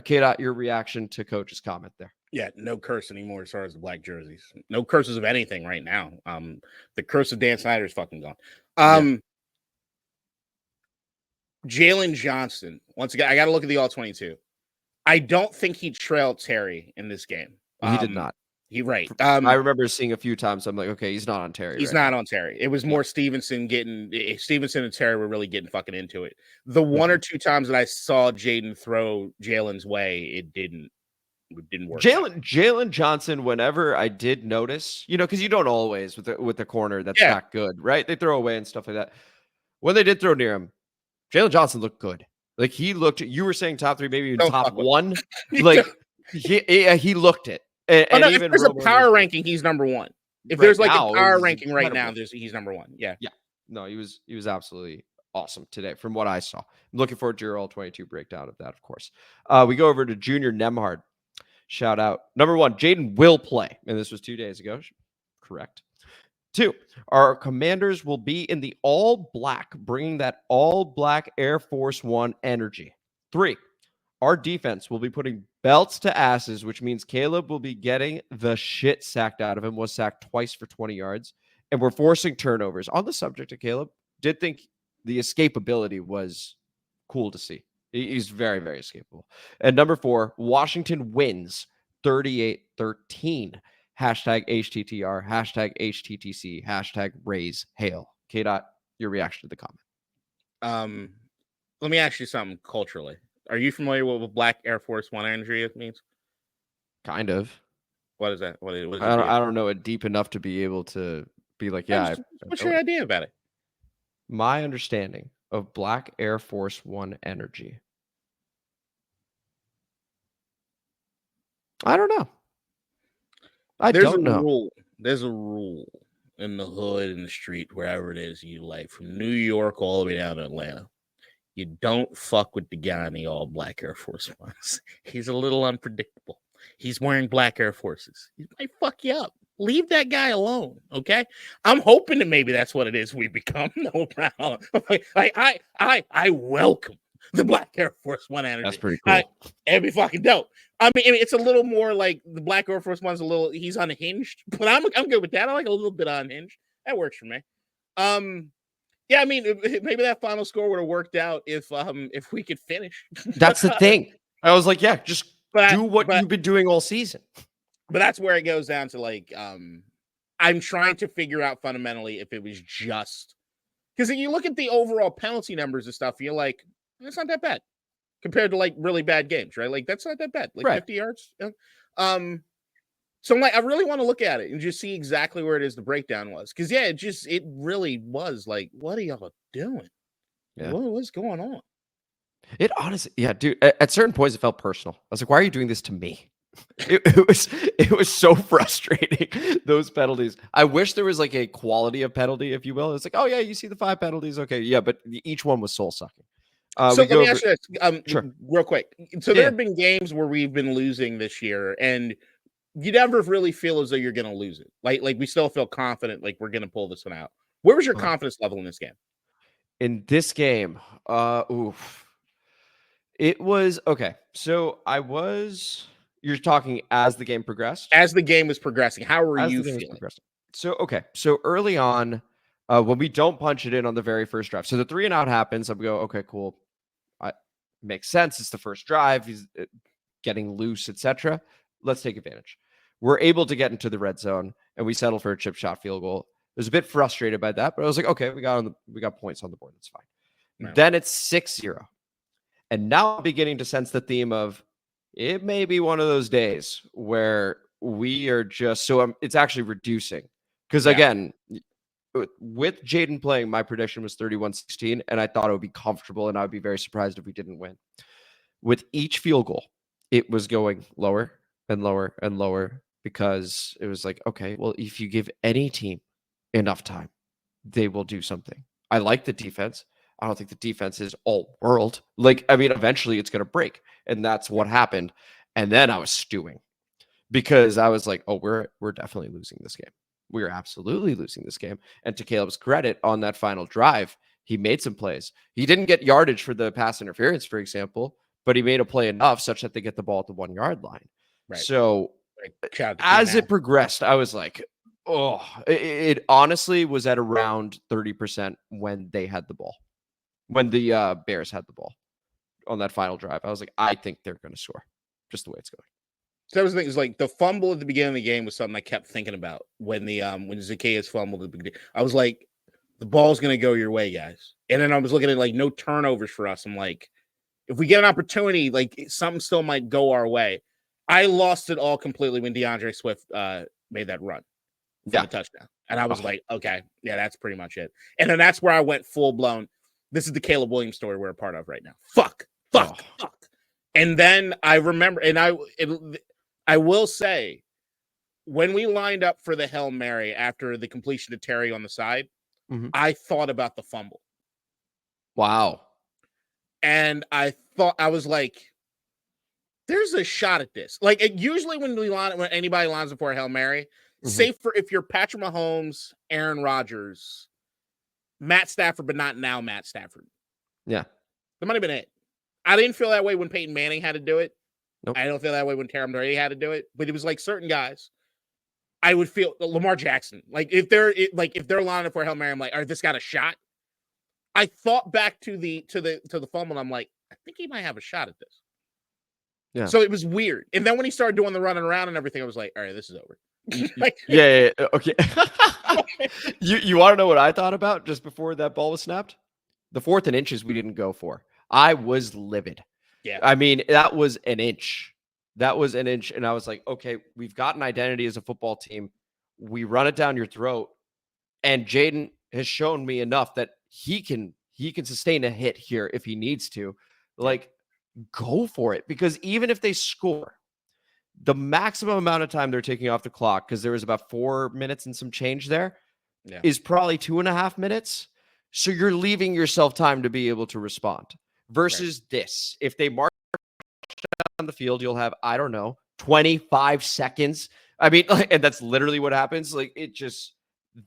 K-Dot, your reaction to Coach's comment there. Yeah, no curse anymore as far as the black jerseys. No curses of anything right now. The curse of Dan Snyder is fucking gone. Jalen Johnson, once again, I got to look at the all-22. I don't think he trailed Terry in this game. He did not. Right. I remember seeing a few times. I'm like, okay, he's not on Terry. He's not on Terry. It was more Stevenson and Terry were really getting fucking into it. The one or two times that I saw Jayden throw Jalen's way, it didn't work. Jalen Johnson, whenever I did notice, because you don't always with the corner that's that good, right? They throw away and stuff like that. When they did throw near him, Jalen Johnson looked good. Like he looked, you were saying top 3, maybe even top 1. Like he looked it. And no, even if there's a power ranking, he's number 1. If there's like a power ranking right now, he's number 1. Yeah. Yeah. No, he was absolutely awesome today from what I saw. I'm looking forward to your all 22 breakdown of that, of course. We go over to Junior Nemhard. Shout out. Number 1, Jayden will play. And this was 2 days ago. Correct. 2, our Commanders will be in the all black, bringing that all black Air Force One energy. 3, our defense will be putting belts to asses, which means Caleb will be getting the shit sacked out of him. Was sacked twice for 20 yards. And we're forcing turnovers. On the subject of Caleb, did think the escapability was cool to see. He's very, very escapable. And number 4, Washington wins 38-13. Hashtag HTTR, hashtag HTTC, hashtag raise hail. K-Dot, your reaction to the comment. Let me ask you something culturally. Are you familiar with what Black Air Force One energy means? Kind of. What is that? What I don't know it deep enough to be able to be like, yeah. What's your idea about it? My understanding of Black Air Force One energy. I don't know. There's a rule in the hood, in the street, wherever it is you like, from New York all the way down to Atlanta. You don't fuck with the guy in the all black Air Force Ones. He's a little unpredictable. He's wearing black Air Forces. He might fuck you up. Leave that guy alone, okay? I'm hoping that maybe that's what it is we become. No problem. I welcome the Black Air Force One energy. That's pretty cool. It'd be fucking dope. I mean, it's a little more like the Black Air Force One's he's unhinged, but I'm good with that. I like a little bit unhinged. That works for me. Yeah, I mean, maybe that final score would have worked out if we could finish. That's the thing. I was like, yeah, just do what you've been doing all season. But that's where it goes down to like, I'm trying to figure out fundamentally if it was just because if you look at the overall penalty numbers and stuff, you're like, it's not that bad compared to like really bad games, right? Like that's not that bad, like 50 yards. So I'm like, I really want to look at it and just see exactly where it is the breakdown was. Because yeah, it really was like, what are y'all doing? Yeah. What's going on? It honestly, yeah, dude. At certain points, it felt personal. I was like, why are you doing this to me? It was so frustrating, those penalties. I wish there was like a quality of penalty, if you will. It's like, oh yeah, you see the 5 penalties, okay, yeah, but each one was soul sucking. So let me ask you this, sure. Real quick. So there have been games where we've been losing this year, and you never really feel as though you're going to lose it. Like we still feel confident, like we're going to pull this one out. Where was your confidence level in this game? In this game, it was okay. So you're talking as the game progressed? As the game was progressing, how were you feeling? So, okay. So early on, when we don't punch it in on the very first drive, so the 3 and out happens, I go, okay, cool. Makes sense. It's the first drive. He's getting loose, etc. Let's take advantage. We're able to get into the red zone, and we settle for a chip shot field goal. I was a bit frustrated by that, but I was like, okay, we got points on the board. That's fine. No. Then it's 6-0. And now I'm beginning to sense the theme of it may be one of those days where we are just it's actually reducing. Because again, with Jayden playing, my prediction was 31-16, and I thought it would be comfortable, and I would be very surprised if we didn't win. With each field goal, it was going lower and lower and lower because it was like, okay, well, if you give any team enough time, they will do something. I like the defense. I don't think the defense is all world. Like, I mean, eventually it's going to break. And that's what happened. And then I was stewing because I was like, oh, we're definitely losing this game. We're absolutely losing this game. And to Caleb's credit, on that final drive, he made some plays. He didn't get yardage for the pass interference, for example, but he made a play enough such that they get the ball at the 1 yard line. Right. So Shout out to as Keenan it progressed, I was like, oh, it honestly was at around 30% when they had the ball, when the Bears had the ball on that final drive. I was like, I think they're going to score, just the way it's going. So that was the thing. Is like the fumble at the beginning of the game was something I kept thinking about when when Zacchaeus fumbled at the beginning. I was like, the ball's going to go your way, guys. And then I was looking at like no turnovers for us. I'm like, if we get an opportunity, like something still might go our way. I lost it all completely when DeAndre Swift made that run for the touchdown. And I was like, okay, yeah, that's pretty much it. And then that's where I went full blown. This is the Caleb Williams story we're a part of right now. Fuck. And then I remember, and I will say, when we lined up for the Hail Mary after the completion to Terry on the side, I thought about the fumble. Wow. And I was like, there's a shot at this. Like, usually when anybody lines up for a Hail Mary, safe for if you're Patrick Mahomes, Aaron Rodgers, Matt Stafford, but not now Matt Stafford. Yeah. That might have been it. I didn't feel that way when Peyton Manning had to do it. Nope. I don't feel that way when Tom Brady had to do it. But it was like certain guys. I would feel Lamar Jackson. Like if they're lining up for a Hail Mary, I'm like, all right, this got a shot. I thought back to the fumble, and I'm like, I think he might have a shot at this. Yeah. So it was weird. And then when he started doing the running around and everything, I was like, all right, this is over. Like, yeah. Okay. You want to know what I thought about just before that ball was snapped? The 4th and inches we didn't go for. I was livid. Yeah. I mean, that was an inch. That was an inch. And I was like, okay, we've got an identity as a football team. We run it down your throat. And Jayden has shown me enough that he can sustain a hit here if he needs to. Like, go for it. Because even if they score, the maximum amount of time they're taking off the clock, because there was about 4 minutes and some change there, is probably 2.5 minutes. So you're leaving yourself time to be able to respond. Versus this, if they march down the field, you'll have, I don't know, 25 seconds. I mean, and that's literally what happens. Like,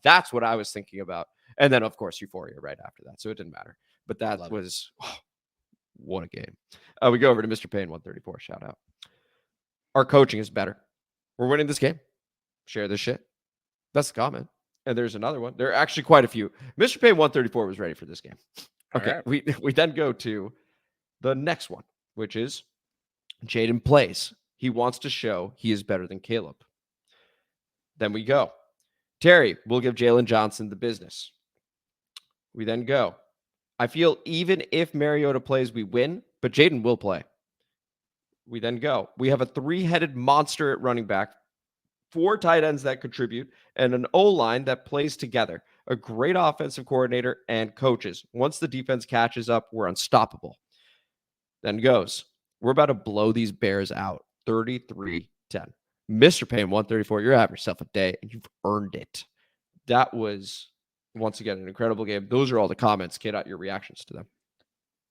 that's what I was thinking about. And then, of course, euphoria right after that. So it didn't matter. But that was, what a game. We go over to Mr. Payne 134. Shout out. Our coaching is better. We're winning this game. Share this shit. That's the comment. And there's another one. There are actually quite a few. Mr. Payne 134 was ready for this game. Okay. Right. We then go to the next one, which is Jayden plays. He wants to show he is better than Caleb. Then we go. Terry will give Jalen Johnson the business. We then go. I feel even if Mariota plays, we win, but Jayden will play. We then go. We have a 3-headed monster at running back, 4 tight ends that contribute, and an O-line that plays together. A great offensive coordinator and coaches. Once the defense catches up, we're unstoppable. Then goes. We're about to blow these Bears out. 33-10. Mr. Payne 134, you're having yourself a day, and you've earned it. That was, once again, an incredible game. Those are all the comments. Get out your reactions to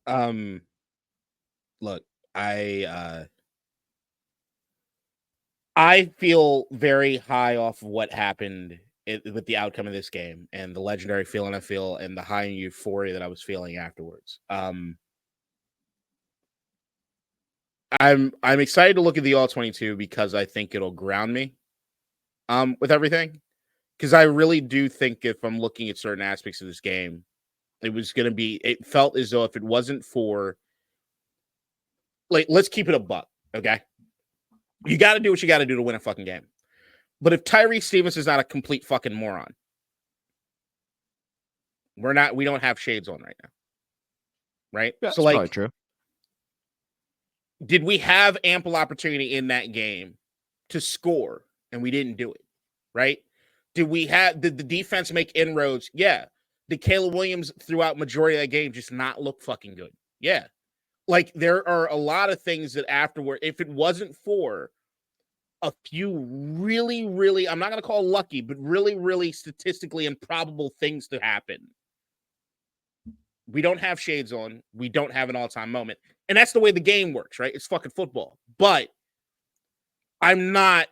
them. Look, I feel very high off of what happened with the outcome of this game and the legendary feeling I feel and the high euphoria that I was feeling afterwards. I'm excited to look at the All-22 because I think it'll ground me with everything. Because I really do think if I'm looking at certain aspects of this game, it felt as though if it wasn't for, like, let's keep it a buck, okay? You got to do what you got to do to win a fucking game. But if Tyree Stevens is not a complete fucking moron, we don't have shades on right now. Right? Yeah, so, that's probably true. Did we have ample opportunity in that game to score and we didn't do it? Right? Did the defense make inroads? Yeah. Did Caleb Williams throughout majority of that game just not look fucking good? Yeah. Like, there are a lot of things that afterward, if it wasn't for a few really, really, I'm not going to call lucky, but really, really statistically improbable things to happen. We don't have shades on. We don't have an all-time moment. And that's the way the game works, right? It's fucking football. But I'm not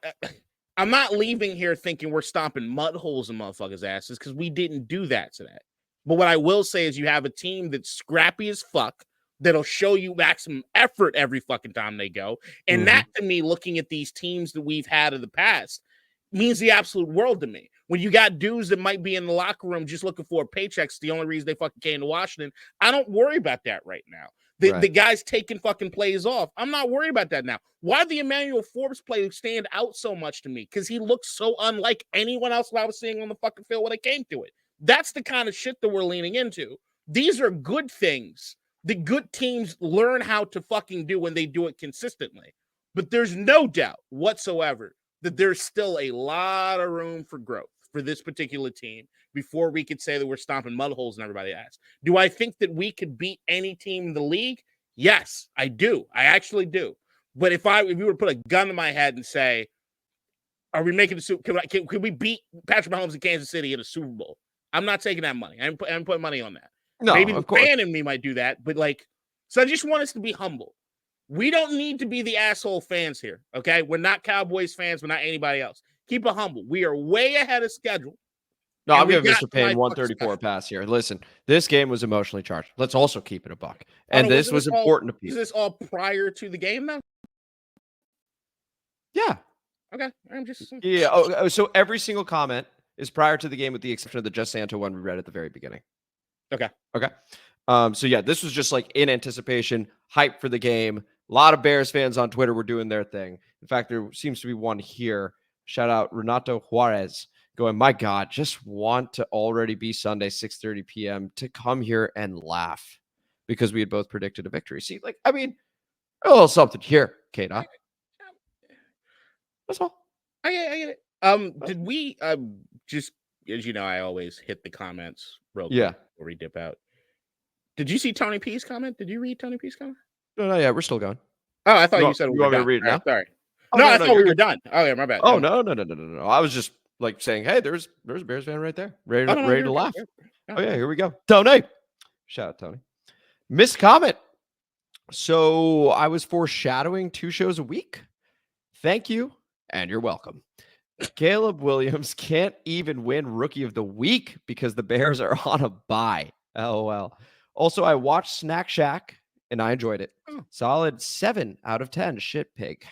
leaving here thinking we're stomping mud holes in motherfuckers' asses because we didn't do that today. But what I will say is you have a team that's scrappy as fuck that'll show you maximum effort every fucking time they go. And that, to me, looking at these teams that we've had in the past, means the absolute world to me. When you got dudes that might be in the locker room just looking for paychecks, the only reason they fucking came to Washington, I don't worry about that right now. The guys taking fucking plays off, I'm not worried about that now. Why the Emmanuel Forbes play stand out so much to me? Because he looks so unlike anyone else that I was seeing on the fucking field when it came to it. That's the kind of shit that we're leaning into. These are good things. The good teams learn how to fucking do when they do it consistently. But there's no doubt whatsoever that there's still a lot of room for growth for this particular team before we could say that we're stomping mud holes in everybody's ass. Do I think that we could beat any team in the league? Yes, I do. I actually do. But if you were to put a gun to my head and say, are we making the Super? Can we beat Patrick Mahomes in Kansas City in a Super Bowl? I'm not taking that money. I'm putting money on that. No, maybe the of course. fan in me might do that, but so I just want us to be humble. We don't need to be the asshole fans here, okay? We're not Cowboys fans. We're not anybody else. Keep it humble. We are way ahead of schedule. No, I'm giving Mr. Payne 134 a pass here. Listen, this game was emotionally charged. Let's also keep it a buck. And this was important to people. Is this all prior to the game, though? Yeah. Okay. I'm just... Yeah. Oh, so every single comment is prior to the game with the exception of the Just Santo one we read at the very beginning. Okay. So yeah, this was just like in anticipation, hype for the game. A lot of Bears fans on Twitter were doing their thing. In fact, there seems to be one here. Shout out Renato Juarez going, my God, just want to already be Sunday, 6:30 p.m. to come here and laugh because we had both predicted a victory. See, a little something here, K-Dot. That's all. I get it. Did we just, as you know, I always hit the comments real quick before we dip out. Did you see Tony P's comment? Did you read Tony P's comment? No, yeah, we're still going. Oh, I thought you said we were done. Me to read it now? Sorry. Oh, no, I thought we were done. Oh, yeah, my bad. Oh, no. I was just saying, hey, there's a Bears fan right there, ready to laugh. Oh, yeah, here we go. Tony. Shout out, Tony. Missed comment. So I was foreshadowing 2 shows a week. Thank you, and you're welcome. Caleb Williams can't even win Rookie of the Week because the Bears are on a bye. LOL. Also, I watched Snack Shack, and I enjoyed it. Solid 7 out of 10. Shit pig.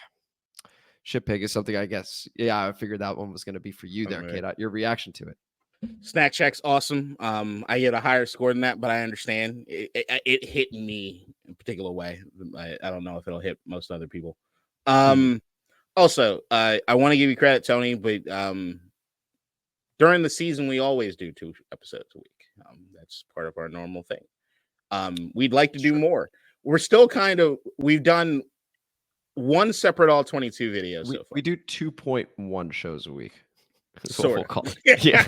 Shit pig is something I guess. Yeah, I figured that one was going to be for you there, K-Dot. Your reaction to it. Snack Shack's awesome. I get a higher score than that, but I understand. It hit me in a particular way. I don't know if it'll hit most other people. Also, I want to give you credit, Tony, but during the season, we always do 2 episodes a week. That's part of our normal thing. We'd like to do more. We're still we've done 1 separate all 22 videos. So far. We do 2.1 shows a week. Sort of. Yeah.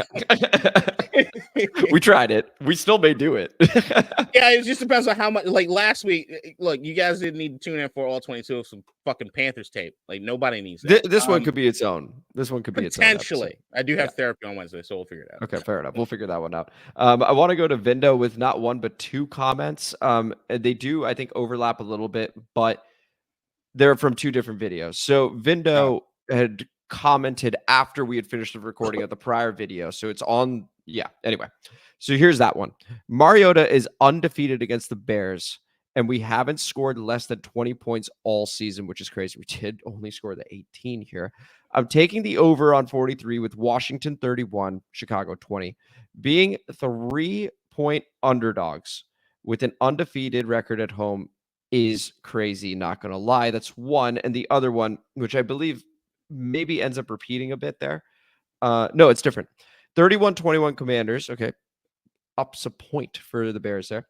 We tried it. We still may do it. Yeah, it just depends on how much. Last week, look, you guys didn't need to tune in for all 22 of some fucking Panthers tape. Nobody needs that. This one could be its own. This one could be its own. Potentially. I do have therapy on Wednesday, so we'll figure it out. Okay, fair enough. We'll figure that one out. I want to go to Vindo with not 1 but 2 comments. They do, I think, overlap a little bit, but they're from 2 different videos. So Vindo had commented after we had finished the recording of the prior video. So it's on. Yeah. Anyway, so here's that one. Mariota is undefeated against the Bears, and we haven't scored less than 20 points all season, which is crazy. We did only score the 18 here. I'm taking the over on 43 with Washington 31, Chicago 20, being 3-point underdogs with an undefeated record at home is crazy. Not going to lie. That's one. And the other one, which I believe maybe ends up repeating a bit there. No, it's different. 31-21 Commanders. Okay. Ups a point for the Bears there.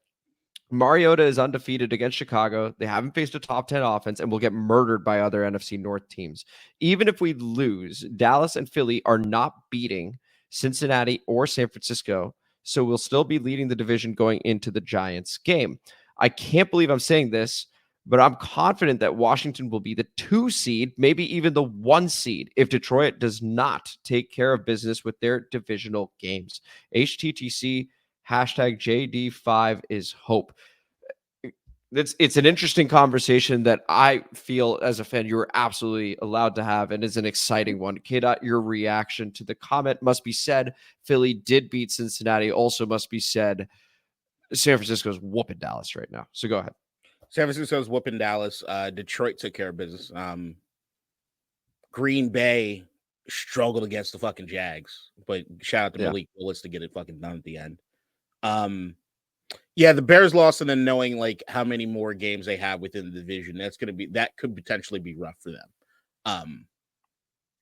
Mariota is undefeated against Chicago. They haven't faced a top 10 offense and will get murdered by other NFC North teams. Even if we lose, Dallas and Philly are not beating Cincinnati or San Francisco. So we'll still be leading the division going into the Giants game. I can't believe I'm saying this, but I'm confident that Washington will be the 2 seed, maybe even the 1 seed, if Detroit does not take care of business with their divisional games. HTTC, hashtag JD5 is hope. It's an interesting conversation that I feel as a fan you're absolutely allowed to have, and is an exciting one. K-Dot, your reaction to the comment must be said. Philly did beat Cincinnati. Also must be said, San Francisco's whooping Dallas right now. So go ahead. San Francisco's whooping Dallas. Detroit took care of business. Green Bay struggled against the fucking Jags, but shout out to Malik Willis to get it fucking done at the end. Yeah, the Bears lost, and then knowing like how many more games they have within the division, that could potentially be rough for them.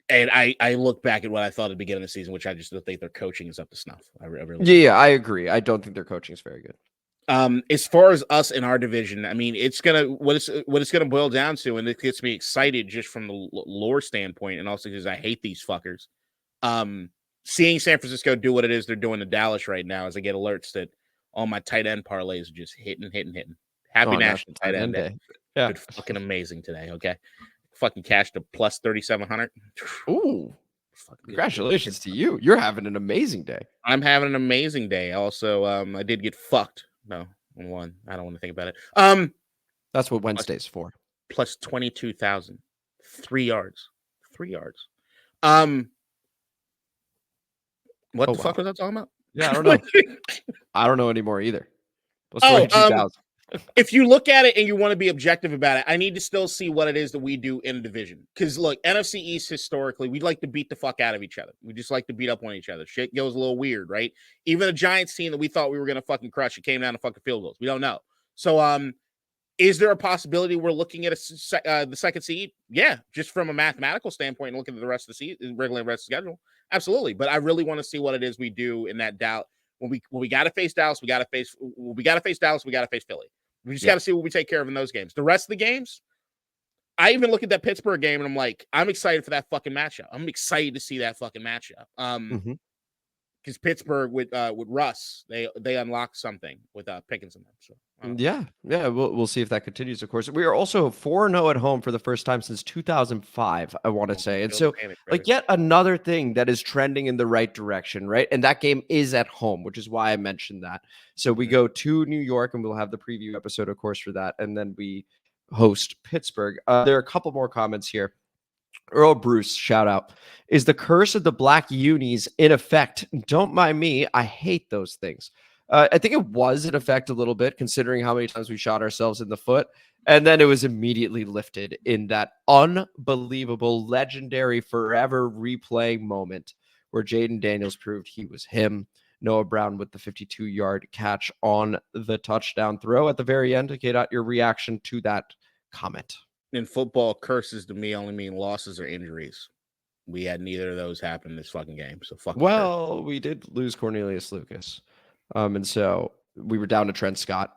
And I look back at what I thought at the beginning of the season, which I just don't think their coaching is up to snuff. I really I agree. I don't think their coaching is very good. As far as us in our division, I mean, it's what it's gonna boil down to, and it gets me excited just from the lore standpoint, and also because I hate these fuckers. Seeing San Francisco do what it is they're doing to Dallas right now, as I get alerts that all my tight end parlays are just hitting. Happy National Tight End Day. Yeah, been fucking amazing today. Okay, fucking cashed a plus 3,700. Ooh, congratulations to you. You're having an amazing day. I'm having an amazing day. Also, I did get fucked. No, on one. I don't want to think about it. That's what Wednesday's for. Plus 22,000. 3 yards. 3 yards. What the fuck was I talking about? Yeah, I don't know. I don't know anymore either. Plus 22,000. If you look at it and you want to be objective about it, I need to still see what it is that we do in the division. Because look, NFC East historically, we like to beat the fuck out of each other. We just like to beat up on each other. Shit goes a little weird, right? Even the Giants team that we thought we were going to fucking crush, it came down to fucking field goals. We don't know. So, is there a possibility we're looking at the second seed? Yeah, just from a mathematical standpoint and looking at the rest of the season, regular rest of the schedule, absolutely. But I really want to see what it is we do in that doubt. When we got to face Dallas, we got to face Dallas. We got to face Philly. We just got to see what we take care of in those games. The rest of the games, I even look at that Pittsburgh game and I'm like, I'm excited for that fucking matchup. I'm excited to see that fucking matchup. Because Pittsburgh with Russ, they unlocked something with Pickens in them. So we'll see if that continues. Of course, we are also 4-0 at home for the first time since 2005. I want to say, and so like yet another thing that is trending in the right direction, right? And that game is at home, which is why I mentioned that. So we go to New York, and we'll have the preview episode, of course, for that, and then we host Pittsburgh. There are a couple more comments here. Earl Bruce, shout out. Is the curse of the black unis in effect? Don't mind me. I hate those things. I think it was in effect a little bit, considering how many times we shot ourselves in the foot. And then it was immediately lifted in that unbelievable, legendary, forever replaying moment where Jayden Daniels proved he was him. Noah Brown with the 52-yard catch on the touchdown throw at the very end. Okay, your reaction to that comment? In football, curses to me only mean losses or injuries. We had neither of those happen this fucking game. So fuck. Well, we did lose Cornelius Lucas. And so we were down to Trent Scott.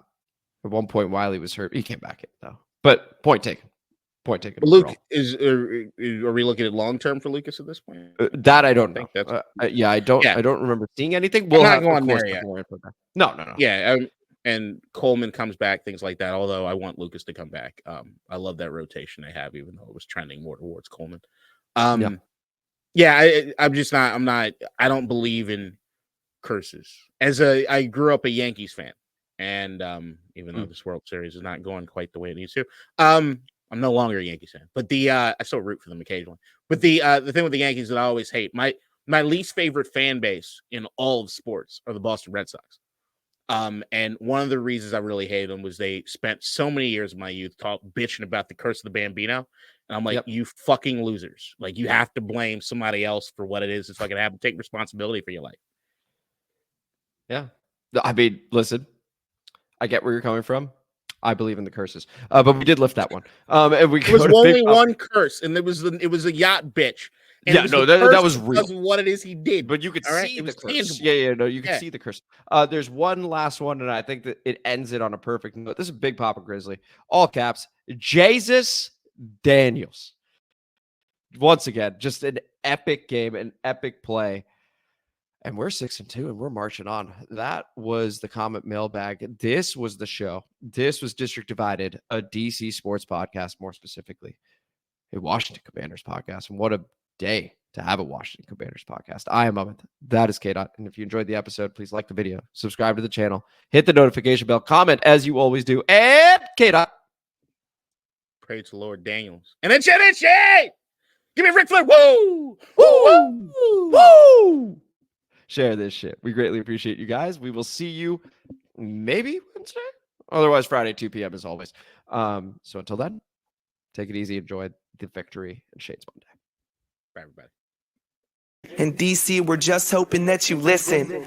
At one point, Wiley was hurt. He came back in, though. But point taken. Luke, are we looking at long term for Lucas at this point? That I don't know. I don't remember seeing anything. We'll have going there yet. No. Yeah, and Coleman comes back, things like that. Although I want Lucas to come back. I love that rotation they have, even though it was trending more towards Coleman. I'm just not. I don't believe in curses. I grew up a Yankees fan, and even though this World Series is not going quite the way it needs to, I'm no longer a Yankees fan. But I still root for them occasionally. But the thing with the Yankees that I always hate, my least favorite fan base in all of sports are the Boston Red Sox. And one of the reasons I really hate them was they spent so many years of my youth bitching about the curse of the Bambino. And I'm like, you fucking losers. Like, you have to blame somebody else for what it is. It's fucking have to take responsibility for your life. Yeah. I mean, listen, I get where you're coming from. I believe in the curses. But we did lift that one. And it was only one curse, and it was a yacht bitch. And that was real. Because of what it is he did. But you could see the curse. Tangible. You could see the curse. There's one last one, and I think that it ends it on a perfect note. This is Big Papa Grizzly. All caps. Jayden Daniels. Once again, just an epic game, an epic play. And we're 6-2 and we're marching on. That was the Comment Mailbag. This was the show. This was District Divided, a DC sports podcast, more specifically, a Washington Commanders podcast. And what a day to have a Washington Commanders podcast. I am Amit. That is K-Dot. And if you enjoyed the episode, please like the video, subscribe to the channel, hit the notification bell, comment as you always do, and K-Dot. Pray to Lord Daniels. And then shit! Give me Ric Flair. Woo! Woo! Woo! Woo! Share this shit. We greatly appreciate you guys. We will see you maybe Wednesday. Otherwise, Friday, 2 p.m. as always. So until then, take it easy. Enjoy the victory and Shades Monday. Bye, everybody. In DC, we're just hoping that you listen.